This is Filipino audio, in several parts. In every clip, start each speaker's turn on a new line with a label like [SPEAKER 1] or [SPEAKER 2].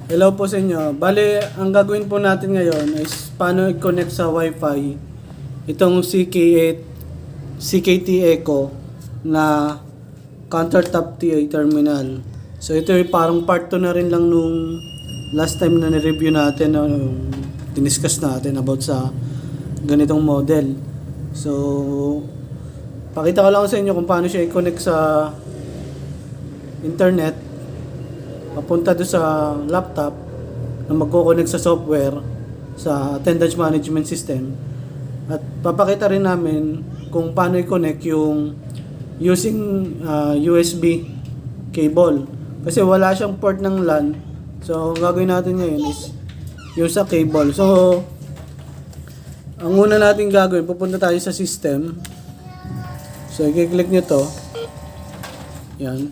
[SPEAKER 1] Hello po sa inyo. Bale, ang gagawin po natin ngayon is paano i-connect sa Wi-Fi itong CKT Echo na countertop TA terminal. So ito yung parang part 2 na rin lang nung last time na ni-review natin, diniscuss natin about sa ganitong model. So pakita ko lang sa inyo kung paano siya i-connect sa internet papunta doon sa laptop na magko-connect sa software sa attendance management system, at papakita rin namin kung paano i-connect yung using USB cable kasi wala siyang port ng LAN. So ang gagawin natin ngayon is use a cable. So ang una natin gagawin, pupunta tayo sa system. So i-click nyo to, yan,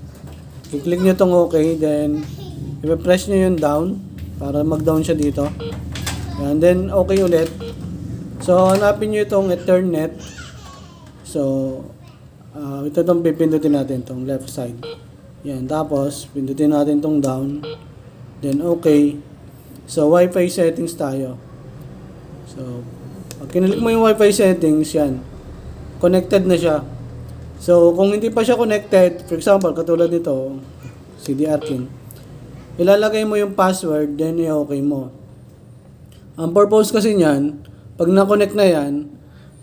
[SPEAKER 1] i-click nyo tong okay, then i-press nyo yung down para mag-down siya dito. And then okay ulit. So hanapin nyo itong Ethernet. So ito itong pipindutin natin, itong left side. Yan, tapos pindutin natin itong down. Then okay. So Wi-Fi settings tayo. So pag kinilik mo yung Wi-Fi settings, yan, connected na siya. So kung hindi pa siya connected, for example katulad nito, CDR King, ilalagay mo yung password, then i-okay mo. Ang purpose kasi niyan, pag na-connect na yan,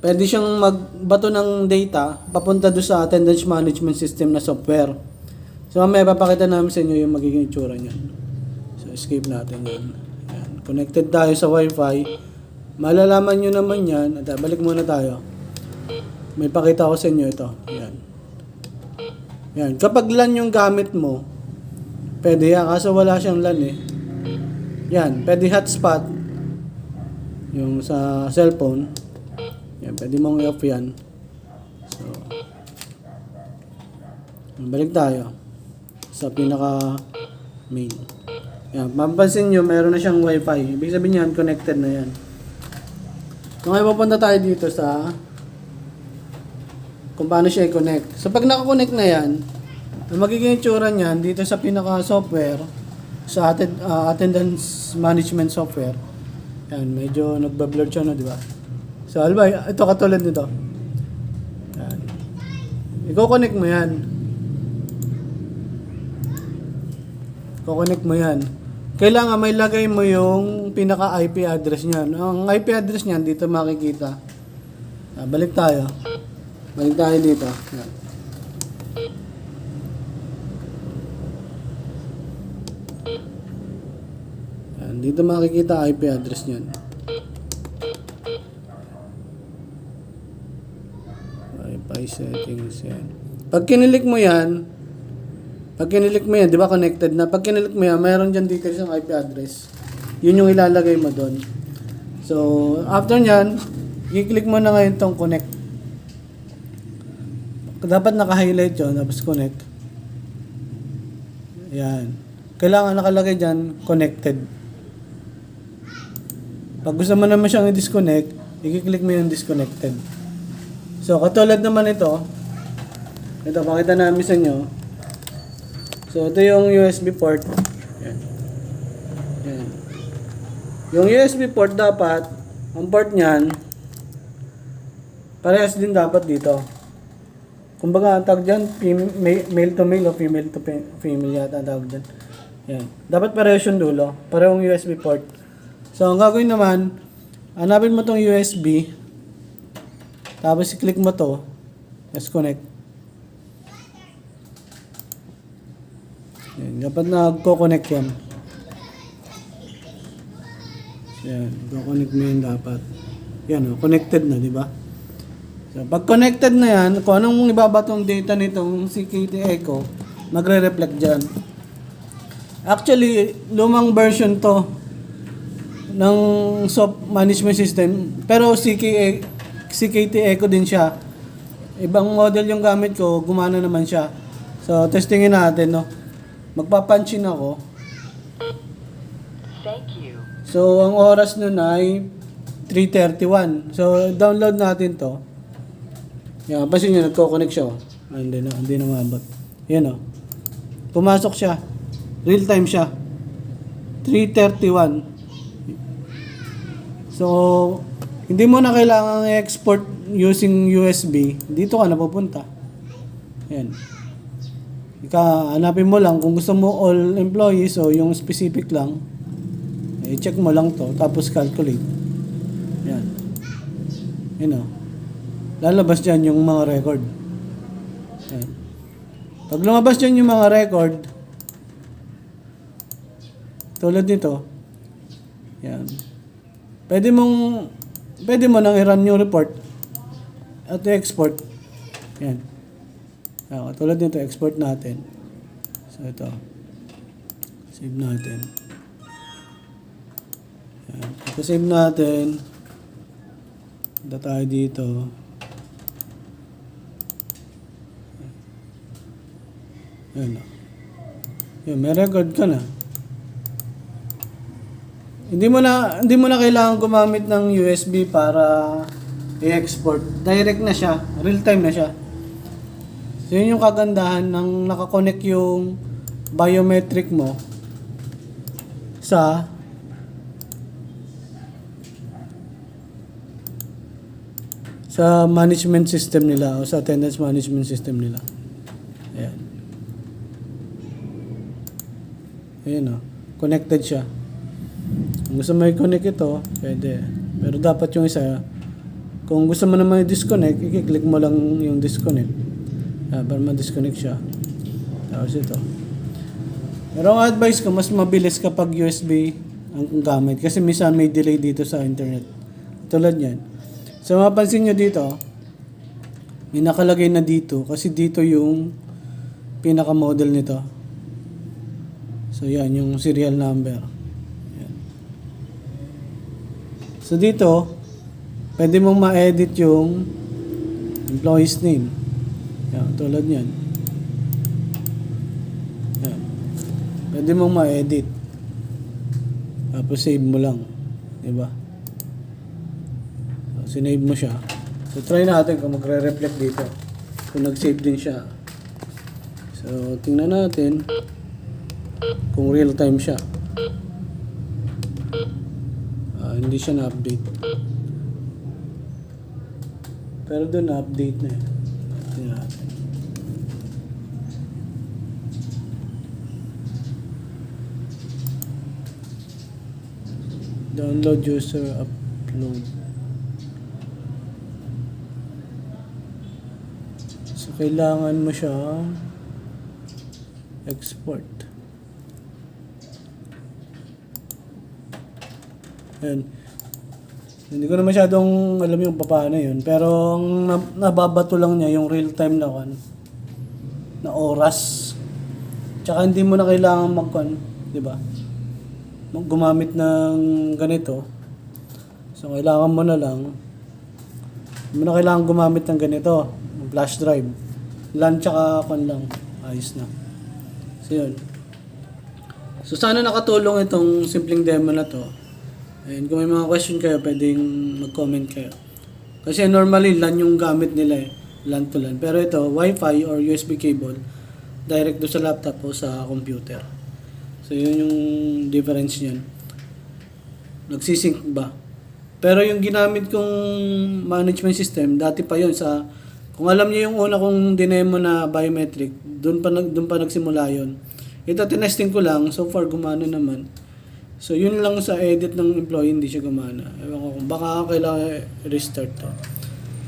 [SPEAKER 1] pwede siyang magbato ng data papunta doon sa attendance management system na software. So may papakita namin sa inyo yung magiging itsura niyan. So escape natin yan. Yan. Connected tayo sa Wi-Fi. Malalaman nyo naman yan. At balik muna tayo. May pakita ko sa inyo ito. Yan. Yan. Kapag LAN yung gamit mo, pwede yan. Kaso wala siyang LAN eh. Yan. Pwede hotspot. Yung sa cellphone. Yan. Pwede mong i-off yan. So, balik tayo sa pinaka main. Yan. Mapapansin nyo, meron na siyang Wi-Fi. Ibig sabihin yan, connected na yan. So, ngayon pupunta tayo dito sa kung paano siya i-connect. So pag naka-connect na yan, ang magiging itsura niyan dito sa pinaka-software, sa attendance management software. Yan, medyo nagba-blur siya, no, di ba? So alba, ito katulad nito. Yan. I-connect mo yan. I-connect mo yan. Kailangan may lagay mo yung pinaka-IP address niyan. Ang IP address niyan dito makikita. Balik tayo. Balik tayo dito. Yan. Yan. Dito makikita IP address niyan. Wi-Fi settings yan. Pag kinilik mo yan, di ba connected na? Pag kinilik mo yan, mayroon dyan details ng IP address. Yun yung ilalagay mo doon. So, after nyan, i-click mo na ngayon tong connect. Dapat naka-highlight yun, tapos connect. Yan. Kailangan nakalagay dyan, connected. Pag gusto mo naman siyang i-disconnect, i-click mo yung disconnected. So, katulad naman ito, pakita namin sa inyo. So, ito yung USB port. Yan. Yan. Yung USB port dapat, ang port niyan, parehas din dapat dito. Kumbaga, ang tawag dyan, male to male o female to female yata ang tawag dyan. Yan. Dapat parehas yung dulo. Parehong USB port. So, ang gagawin naman, hanapin mo tong USB. Tapos, i-click mo to. Let's connect. Yan. Dapat nagko-connect yan. Yan. Go-connect mo yun dapat. Yan, connected na, di ba? So, pag connected na yan, kung anong ibabatong data nitong CKT Echo, magre-reflect dyan. Actually, lumang version to ng soft management system, pero CKT Echo din siya. Ibang model yung gamit ko, gumana naman siya. So, testingin natin, no? Magpapanchin ako.
[SPEAKER 2] Thank you.
[SPEAKER 1] So, ang oras nun ay 3:31. So, download natin to. Yan, pansin nyo, nagko-connect siya. Hindi na mabot. Yan o. Pumasok siya. Real time siya. 331. So, hindi mo na kailangan i-export using USB. Dito ka na pupunta. Yan. Hanapin mo lang kung gusto mo all employees o yung specific lang. I-check mo lang to. Tapos calculate. Yan. Yun o. Lalabas dyan yung mga record. Yan. Pag lumabas dyan yung mga record, tulad nito, yan. Pwede mo nang i-run yung report at i-export. Yan. Tulad nito, export natin. So ito. Save natin. Yan. Ito save natin. Punta tayo dito. Yan. Yan, may record ka na. Hindi mo na kailangan gumamit ng USB para i-export. Direct na siya, real time na siya. So yun yung kagandahan ng nakakonect yung biometric mo sa management system nila o sa attendance management system nila. Ayan. Ayan o. Connected siya. Kung gusto mo i-connect ito, pwede. Pero dapat yung isa, kung gusto mo naman i-disconnect, i-click mo lang yung disconnect. Para ma-disconnect siya. Tapos ito. Pero ang advice ko, mas mabilis kapag USB ang gamit. Kasi minsan may delay dito sa internet. Tulad yan. So mapansin nyo dito, may nakalagay na dito. Kasi dito yung pinaka-model nito. So yan, yung serial number. Yan. So dito, pwede mong ma-edit yung employee's name. Yan, tulad yan. Yan. Pwede mong ma-edit. Tapos save mo lang. Diba? So, sinave mo siya. So try natin kung magre-reflect dito. Kung nag-save din siya. So tingnan natin kung real time siya. Hindi siya na-update. Pero doon na-update na eh. Tingnan natin. Download user upload. So kailangan mo siya export. Ayan. Hindi ko na masyadong alam yung paano yun. Pero ang nababato lang niya yung real time na oras. Tsaka hindi mo na kailangan di ba? Gumamit ng ganito. So kailangan mo na lang. Hindi mo na kailangan gumamit ng ganito. Ng flash drive. LAN tsaka lang. Ayos na. So yun. So sana nakatulong itong simpleng demo na to. And kung may mga question kayo, pwedeng mag-comment kayo. Kasi normally, LAN yung gamit nila eh. LAN to LAN. Pero ito, Wi-Fi or USB cable, direct do sa laptop o sa computer. So, yun yung difference niyan. Nagsisync ba? Pero yung ginamit kong management system, dati pa yun sa... Kung alam niyo yung una kong dinemo na biometric, doon pa nagsimula yun. Ito, tinesting ko lang. So far, gumana naman. So, yun lang sa edit ng employee, hindi siya gumana. Ewan ko kung baka kailangan restart to.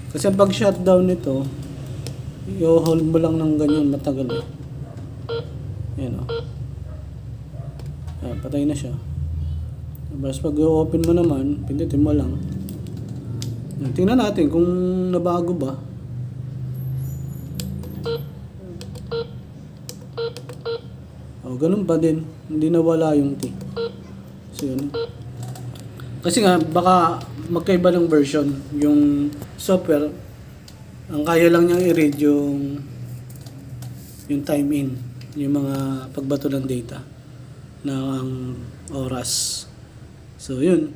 [SPEAKER 1] Kasi pag shutdown nito, i-hold mo lang ng ganyan, matagal eh. Yan o. Patay na siya. Tapos pag i-open mo naman, pindutin mo lang. Tingnan natin kung nabago ba. Ganun pa din. Hindi nawala yung T. So, yun. Kasi nga, baka magkaiba ng version. Yung software, ang kaya lang niyang i-read yung time in. Yung mga pagbato ng data ng oras. So, yun.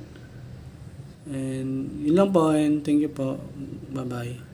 [SPEAKER 1] And yun lang po. And thank you po. Bye-bye.